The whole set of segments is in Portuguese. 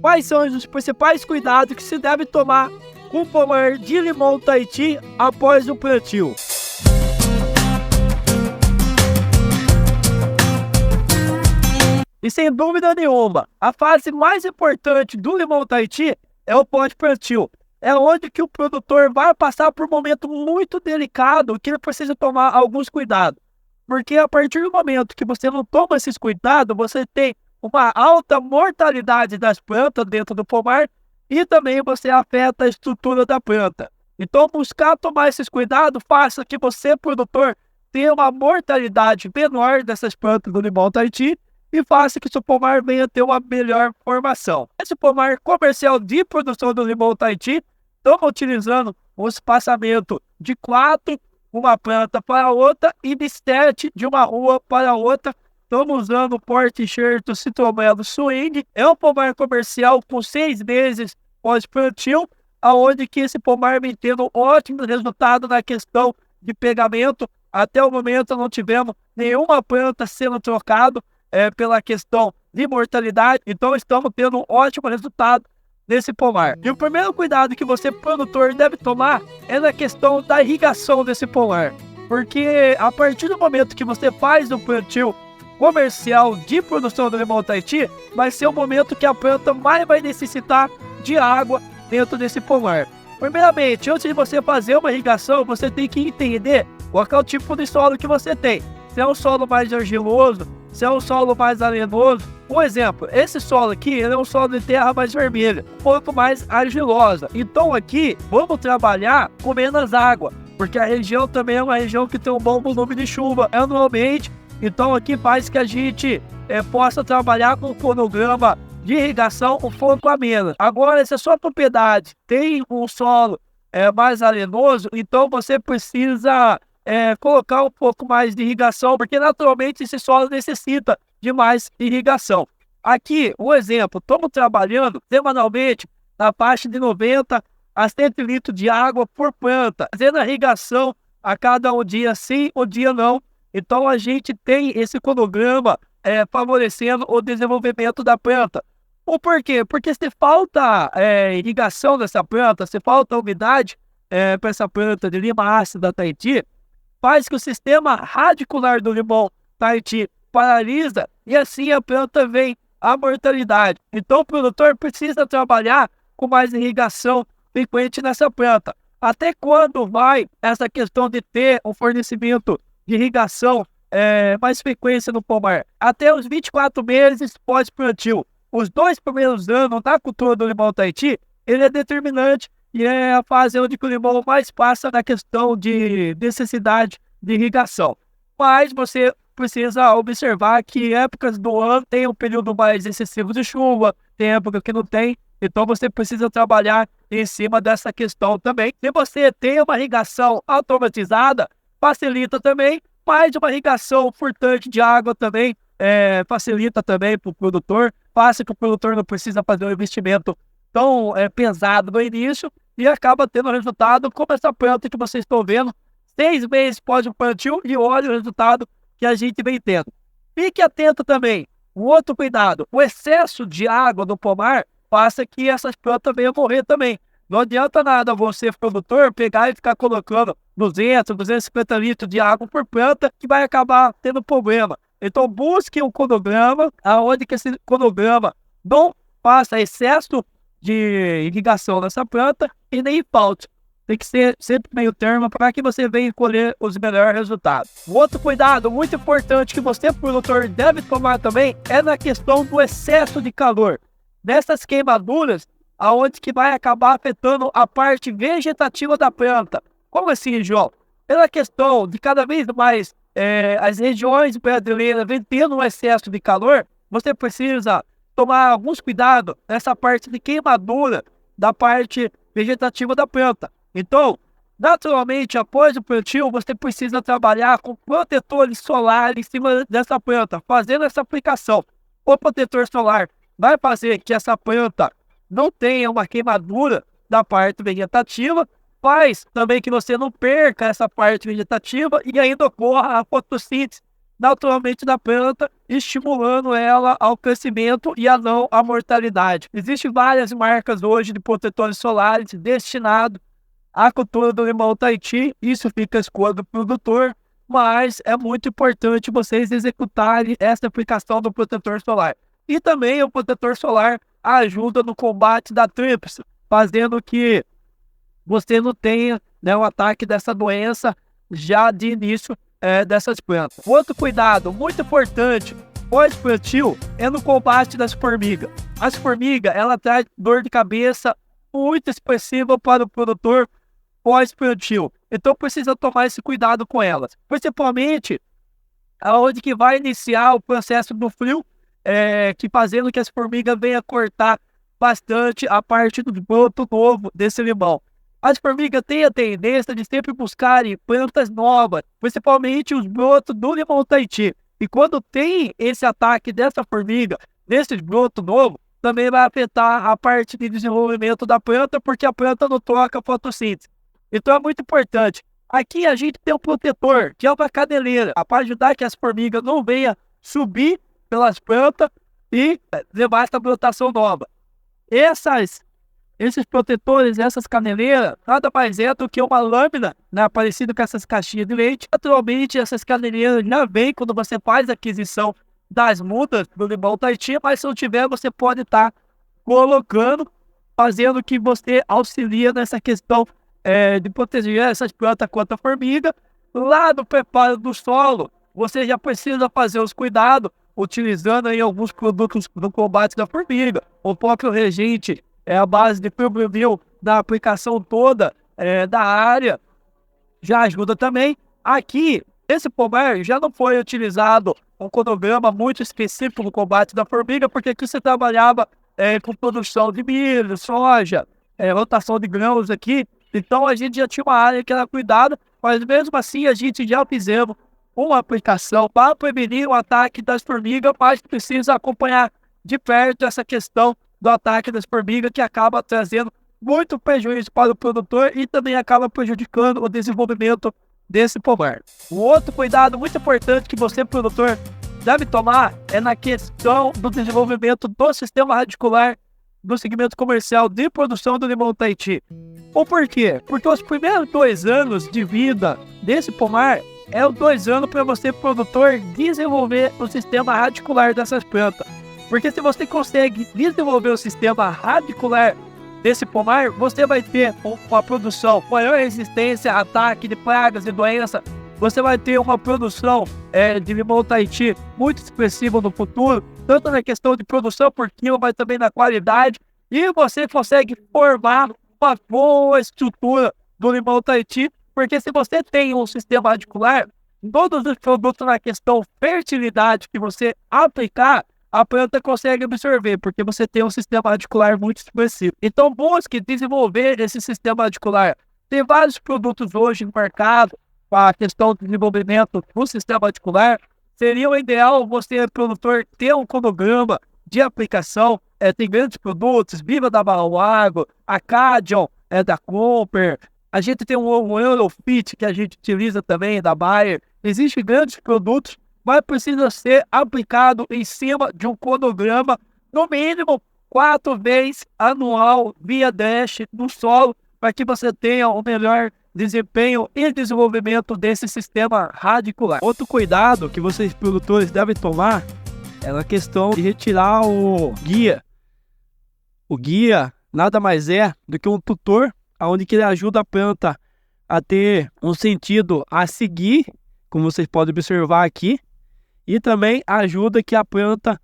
Quais são os principais cuidados que se deve tomar com o pomar de limão Tahiti após o plantio? E sem dúvida nenhuma, a fase mais importante do limão Tahiti é o pós-plantio. É onde que o produtor vai passar por um momento muito delicado que ele precisa tomar alguns cuidados. Porque a partir do momento que você não toma esses cuidados, você tem uma alta mortalidade das plantas dentro do pomar e também você afeta a estrutura da planta. Então, buscar tomar esses cuidados faça que você, produtor, tenha uma mortalidade menor dessas plantas do limão Tahiti e faça que seu pomar venha ter uma melhor formação. Esse pomar comercial de produção do limão Tahiti, estamos utilizando um espaçamento de 4, uma planta para outra, e de 7 de uma rua para outra. Estamos usando o porte enxerto Citromelo Swing. É um pomar comercial com 6 meses pós-plantio, aonde que esse pomar vem tendo ótimo resultado na questão de pegamento. Até o momento não tivemos nenhuma planta sendo trocada pela questão de mortalidade, então estamos tendo um ótimo resultado nesse pomar. E o primeiro cuidado que você, produtor, deve tomar é na questão da irrigação desse pomar, porque a partir do momento que você faz o plantio comercial de produção do limão Tahiti, vai ser o momento que a planta mais vai necessitar de água dentro desse pomar. Primeiramente, antes de você fazer uma irrigação, você tem que entender qual é o tipo de solo que você tem. Se é um solo mais argiloso, se é um solo mais arenoso. Por exemplo, esse solo aqui ele é um solo de terra mais vermelha, um pouco mais argilosa. Então aqui, vamos trabalhar com menos água, porque a região também é uma região que tem um bom volume de chuva anualmente. Então aqui faz que a gente possa trabalhar com um cronograma de irrigação um pouco a menos. Agora, se a sua propriedade tem um solo mais arenoso, então você precisa colocar um pouco mais de irrigação, porque naturalmente esse solo necessita de mais irrigação. Aqui, um exemplo, estamos trabalhando semanalmente na faixa de 90 a 100 litros de água por planta, fazendo a irrigação a cada um dia sim, um dia não. Então a gente tem esse cronograma favorecendo o desenvolvimento da planta. O porquê? Porque se falta irrigação dessa planta, se falta umidade para essa planta de lima ácida Tahiti, faz que o sistema radicular do limão Tahiti paralisa e assim a planta vem à mortalidade. Então o produtor precisa trabalhar com mais irrigação frequente nessa planta. Até quando vai essa questão de ter um fornecimento de irrigação mais frequência no pomar? Até os 24 meses pós-plantio. Os 2 primeiros anos da cultura do limão Tahiti, ele é determinante e é a fase onde o limão mais passa na questão de necessidade de irrigação. Mas você precisa observar que épocas do ano tem um período mais excessivo de chuva, tem época que não tem, então você precisa trabalhar em cima dessa questão também. Se você tem uma irrigação automatizada, facilita também, mas uma irrigação furtante de água também facilita também para o produtor, faça que o produtor não precisa fazer um investimento tão pesado no início e acaba tendo resultado como essa planta que vocês estão vendo, 6 meses pós o plantio, e olha o resultado que a gente vem tendo. Fique atento também, um outro cuidado, o excesso de água no pomar faça que essas plantas venham morrer também. Não adianta nada você, produtor, pegar e ficar colocando 200, 250 litros de água por planta, que vai acabar tendo problema. Então busque um cronograma, aonde que esse cronograma não faça excesso de irrigação nessa planta e nem falte. Tem que ser sempre meio termo para que você venha colher os melhores resultados. Outro cuidado muito importante que você, produtor, deve tomar também é na questão do excesso de calor. Nessas queimaduras, aonde que vai acabar afetando a parte vegetativa da planta. Como assim, João? Pela questão de cada vez mais as regiões brasileiras vem tendo um excesso de calor, você precisa tomar alguns cuidados nessa parte de queimadura da parte vegetativa da planta. Então, naturalmente, após o plantio, você precisa trabalhar com protetores solares em cima dessa planta, fazendo essa aplicação. O protetor solar vai fazer que essa planta não tenha uma queimadura da parte vegetativa, faz também que você não perca essa parte vegetativa e ainda ocorra a fotossíntese naturalmente da planta, estimulando ela ao crescimento e a não à mortalidade. Existem várias marcas hoje de protetores solares destinados à cultura do limão Tahiti. Isso fica à escolha do produtor, mas é muito importante vocês executarem essa aplicação do protetor solar. E também o protetor solar ajuda no combate da tríplice, fazendo que você não tenha, né, o ataque dessa doença já de início dessas plantas. Outro cuidado muito importante pós-plantio é no combate das formigas. As formigas, ela traz dor de cabeça muito expressiva para o produtor pós-plantio. Então precisa tomar esse cuidado com elas. Principalmente aonde que vai iniciar o processo do frio, que fazendo que as formigas venham cortar bastante a parte do broto novo desse limão. As formigas têm a tendência de sempre buscarem plantas novas, principalmente os brotos do limão Tahiti. E quando tem esse ataque dessa formiga, desses brotos novos, também vai afetar a parte de desenvolvimento da planta, porque a planta não troca fotossíntese. Então é muito importante. Aqui a gente tem um protetor, que é uma caneleira, para ajudar que as formigas não venham subir pelas plantas e levar essa brotação nova. Esses protetores, essas caneleiras, nada mais é do que uma lâmina, né, parecida com essas caixinhas de leite. Naturalmente, essas caneleiras já vêm quando você faz a aquisição das mudas do limão Tahiti, mas se não tiver, você pode estar colocando, fazendo que você auxilia nessa questão de proteger essas plantas contra a formiga. Lá no preparo do solo, você já precisa fazer os cuidados, utilizando aí alguns produtos no combate da formiga. O próprio regente a base de Fibrovil da aplicação toda da área já ajuda também. Aqui, esse pomar já não foi utilizado um cronograma muito específico no combate da formiga, porque aqui você trabalhava com produção de milho, soja, rotação de grãos aqui. Então a gente já tinha uma área que era cuidada, mas mesmo assim a gente já fizemos uma aplicação para prevenir o ataque das formigas, mas precisa acompanhar de perto essa questão do ataque das formigas, que acaba trazendo muito prejuízo para o produtor e também acaba prejudicando o desenvolvimento desse pomar. O outro cuidado muito importante que você, produtor, deve tomar é na questão do desenvolvimento do sistema radicular do segmento comercial de produção do limão Tahiti. O porquê? Porque os primeiros 2 anos de vida desse pomar é os 2 anos para você, produtor, desenvolver o sistema radicular dessas plantas. Porque se você consegue desenvolver o sistema radicular desse pomar, você vai ter uma produção com maior resistência a ataque de pragas e doenças. Você vai ter uma produção de limão Tahiti muito expressiva no futuro, tanto na questão de produção por quilo, mas também na qualidade. E você consegue formar uma boa estrutura do limão Tahiti, porque se você tem um sistema radicular, todos os produtos na questão fertilidade que você aplicar, a planta consegue absorver, porque você tem um sistema radicular muito expressivo. Então busque desenvolver esse sistema radicular. Tem vários produtos hoje no mercado para a questão do desenvolvimento do sistema radicular. Seria o ideal você, produtor, ter um cronograma de aplicação. Tem grandes produtos, Viva da Balago, a Cadion da Cooper. A gente tem um Eurofit que a gente utiliza também, da Bayer. Existem grandes produtos, mas precisa ser aplicado em cima de um cronograma, no mínimo 4 vezes anual, via dash no solo, para que você tenha o melhor desempenho e desenvolvimento desse sistema radicular. Outro cuidado que vocês, produtores, devem tomar é na questão de retirar o guia. O guia nada mais é do que um tutor, onde que ele ajuda a planta a ter um sentido a seguir, como vocês podem observar aqui, e também ajuda que a planta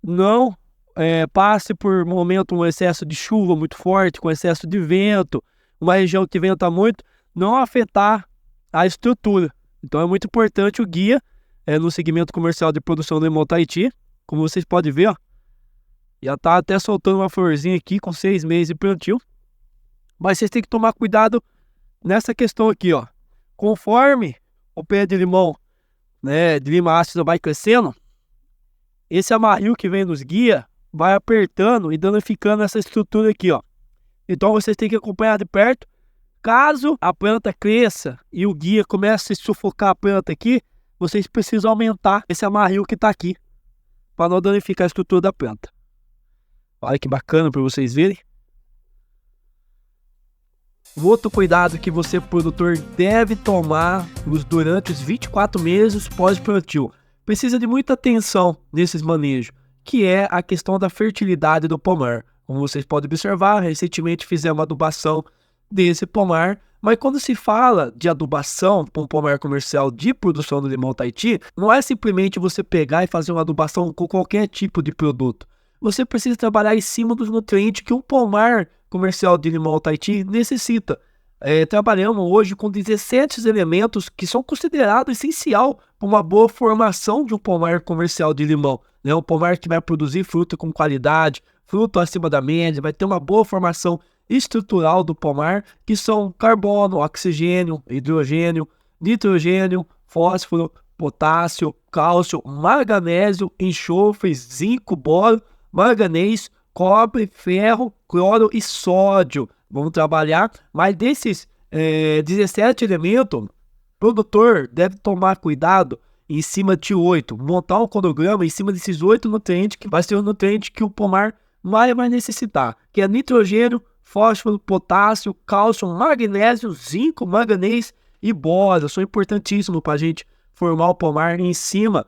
não passe por um excesso de chuva muito forte, com excesso de vento, uma região que venta muito, não afetar a estrutura. Então é muito importante o guia no segmento comercial de produção do limão Tahiti. Como vocês podem ver, ó, já está até soltando uma florzinha aqui com 6 meses de plantio. Mas vocês têm que tomar cuidado nessa questão aqui, ó. Conforme o pé de limão, de lima ácida vai crescendo, esse amarrio que vem nos guias vai apertando e danificando essa estrutura aqui, ó. Então vocês têm que acompanhar de perto. Caso a planta cresça e o guia comece a sufocar a planta aqui, vocês precisam aumentar esse amarrio que está aqui, para não danificar a estrutura da planta. Olha que bacana para vocês verem. O outro cuidado que você, produtor, deve tomar durante os 24 meses pós-plantio, precisa de muita atenção nesses manejos, que é a questão da fertilidade do pomar. Como vocês podem observar, recentemente fizemos uma adubação desse pomar, mas quando se fala de adubação para um pomar comercial de produção do limão Tahiti, não é simplesmente você pegar e fazer uma adubação com qualquer tipo de produto. Você precisa trabalhar em cima dos nutrientes que um pomar comercial de limão Tahiti necessita. Trabalhamos hoje com 17 elementos que são considerados essencial para uma boa formação de um pomar comercial de limão. Um pomar que vai produzir fruta com qualidade, fruto acima da média, vai ter uma boa formação estrutural do pomar, que são carbono, oxigênio, hidrogênio, nitrogênio, fósforo, potássio, cálcio, manganésio, enxofre, zinco, boro, manganês, cobre, ferro, cloro e sódio. Vamos trabalhar, mas desses 17 elementos, o produtor deve tomar cuidado em cima de 8, montar um cronograma em cima desses 8 nutrientes, que vai ser o nutriente que o pomar vai necessitar, que é nitrogênio, fósforo, potássio, cálcio, magnésio, zinco, manganês e boro. São importantíssimos para a gente formar o pomar em cima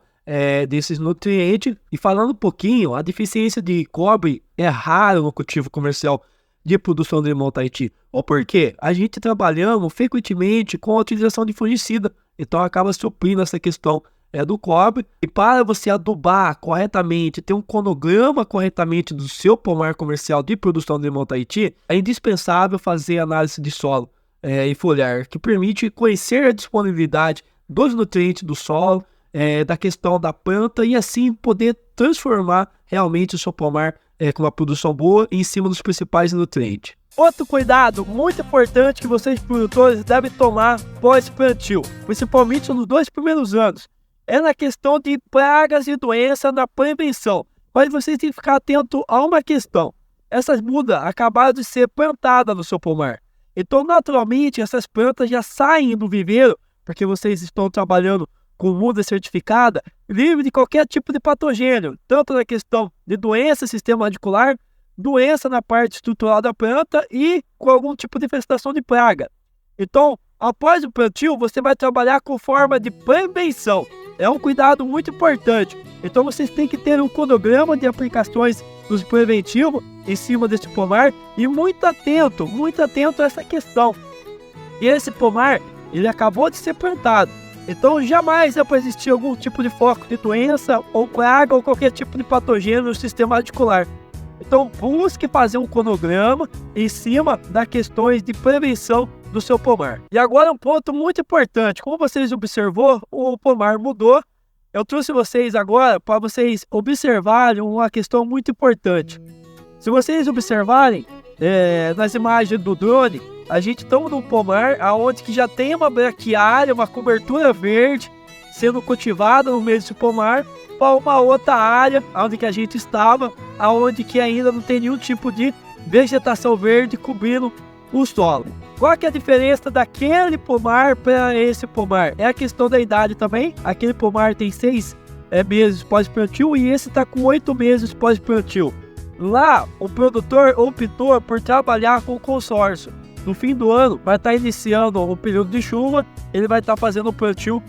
desses nutrientes. E falando um pouquinho, a deficiência de cobre é rara no cultivo comercial de produção de limão Tahiti. Ou porque a gente trabalhamos frequentemente com a utilização de fungicida, então acaba suprindo essa questão do cobre. E para você adubar corretamente, ter um cronograma corretamente do seu pomar comercial de produção de limão Tahiti, é indispensável fazer análise de solo e foliar, que permite conhecer a disponibilidade dos nutrientes do solo, da questão da planta, e assim poder transformar realmente o seu pomar com uma produção boa em cima dos principais nutrientes. Outro cuidado muito importante que vocês, produtores, devem tomar pós-plantio, principalmente nos 2 primeiros anos, é na questão de pragas e doenças na prevenção. Mas vocês têm que ficar atento a uma questão. Essas mudas acabaram de ser plantadas no seu pomar. Então, naturalmente, essas plantas já saem do viveiro, porque vocês estão trabalhando com muda certificada, livre de qualquer tipo de patogênio, tanto na questão de doença sistema radicular, doença na parte estrutural da planta e com algum tipo de infestação de praga. Então, após o plantio, você vai trabalhar com forma de prevenção. É um cuidado muito importante. Então, vocês têm que ter um cronograma de aplicações dos preventivos em cima desse pomar e muito atento a essa questão. E esse pomar, ele acabou de ser plantado. Então, jamais é para existir algum tipo de foco de doença ou praga ou qualquer tipo de patogênio no sistema radicular. Então, busque fazer um cronograma em cima das questões de prevenção do seu pomar. E agora um ponto muito importante. Como vocês observou, o pomar mudou. Eu trouxe vocês agora para vocês observarem uma questão muito importante. Se vocês observarem nas imagens do drone, a gente está num pomar onde que já tem uma braquiária, uma cobertura verde sendo cultivada no meio desse pomar, para uma outra área onde que a gente estava, onde que ainda não tem nenhum tipo de vegetação verde cobrindo o solo. Qual que é a diferença daquele pomar para esse pomar? É a questão da idade também. Aquele pomar tem 6 meses pós-plantio e esse está com 8 meses pós-plantio. Lá, o produtor optou por trabalhar com consórcio. No fim do ano, vai estar iniciando o período de chuva, ele vai estar fazendo o plantio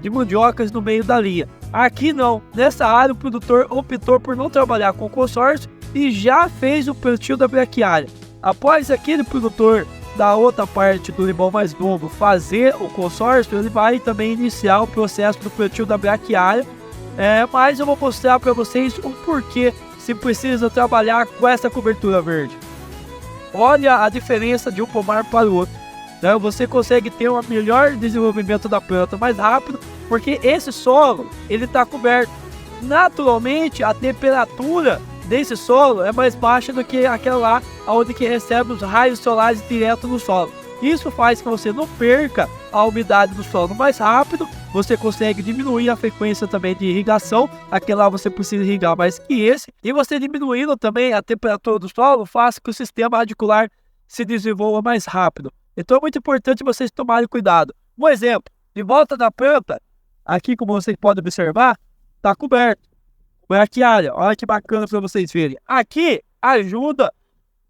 de mandiocas no meio da linha. Aqui não, nessa área o produtor optou por não trabalhar com consórcio e já fez o plantio da braquiária. Após aquele produtor da outra parte do limão mais novo fazer o consórcio, ele vai também iniciar o processo do plantio da braquiária, mas eu vou mostrar para vocês o porquê se precisa trabalhar com essa cobertura verde. Olha a diferença de um pomar para o outro. Você consegue ter um melhor desenvolvimento da planta mais rápido, porque esse solo ele está coberto. Naturalmente, a temperatura desse solo é mais baixa do que aquela lá onde que recebe os raios solares direto no solo. Isso faz que você não perca a umidade do solo mais rápido, você consegue diminuir a frequência também de irrigação, aquele lá você precisa irrigar mais que esse, e você diminuindo também a temperatura do solo faz que o sistema radicular se desenvolva mais rápido. Então é muito importante vocês tomarem cuidado. Um exemplo, de volta da planta, Aqui, como vocês podem observar, está coberto. Braquiária, olha que bacana para vocês verem. Aqui ajuda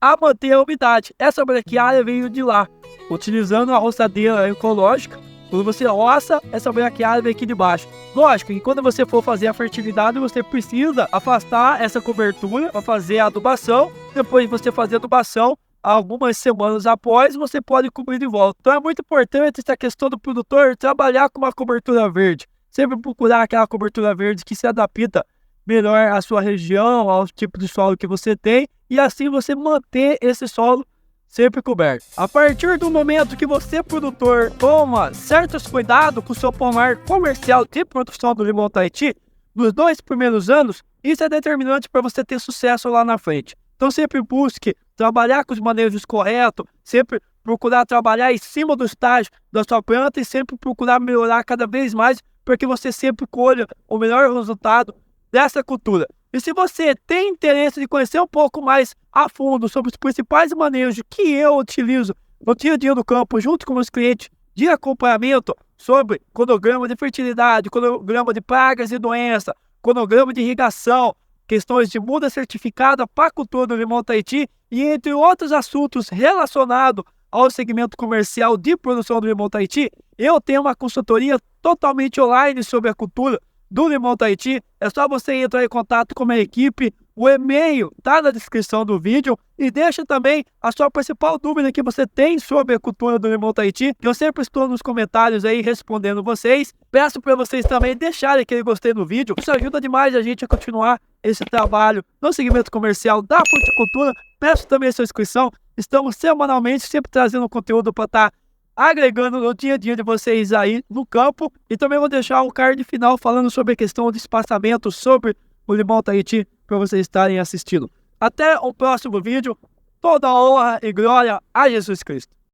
a manter a umidade. Essa braquiária veio de lá, utilizando a roçadeira ecológica. Quando você roça, essa braquiária vem aqui de baixo. Lógico que quando você for fazer a fertilidade, você precisa afastar essa cobertura para fazer a adubação. Depois de você fazer a adubação, algumas semanas após, você pode cobrir de volta. Então é muito importante essa questão do produtor trabalhar com uma cobertura verde. Sempre procurar aquela cobertura verde que se adapta melhor à sua região, ao tipo de solo que você tem, e assim você manter esse solo sempre coberto. A partir do momento que você, produtor, toma certos cuidados com o seu pomar comercial de produção do limão Tahiti, nos 2 primeiros anos, isso é determinante para você ter sucesso lá na frente. Então sempre busque trabalhar com os manejos corretos, sempre procurar trabalhar em cima do estágio da sua planta e sempre procurar melhorar cada vez mais, para que você sempre colha o melhor resultado dessa cultura. E se você tem interesse de conhecer um pouco mais a fundo sobre os principais manejos que eu utilizo no dia a dia do campo, junto com meus clientes de acompanhamento, sobre cronograma de fertilidade, cronograma de pragas e doenças, cronograma de irrigação, questões de muda certificada para a cultura do limão Tahiti e entre outros assuntos relacionados ao segmento comercial de produção do limão Tahiti, eu tenho uma consultoria totalmente online sobre a cultura do limão Tahiti. É só você entrar em contato com a minha equipe, o e-mail está na descrição do vídeo, e deixa também a sua principal dúvida que você tem sobre a cultura do limão Tahiti, que eu sempre estou nos comentários aí respondendo vocês. Peço para vocês também deixarem aquele gostei no vídeo, isso ajuda demais a gente a continuar esse trabalho no segmento comercial da fruticultura. Peço também a sua inscrição, estamos semanalmente sempre trazendo conteúdo para estar agregando no dia a dia de vocês aí no campo. E também vou deixar um card final falando sobre a questão de espaçamento sobre o limão Tahiti para vocês estarem assistindo. Até o próximo vídeo. Toda honra e glória a Jesus Cristo.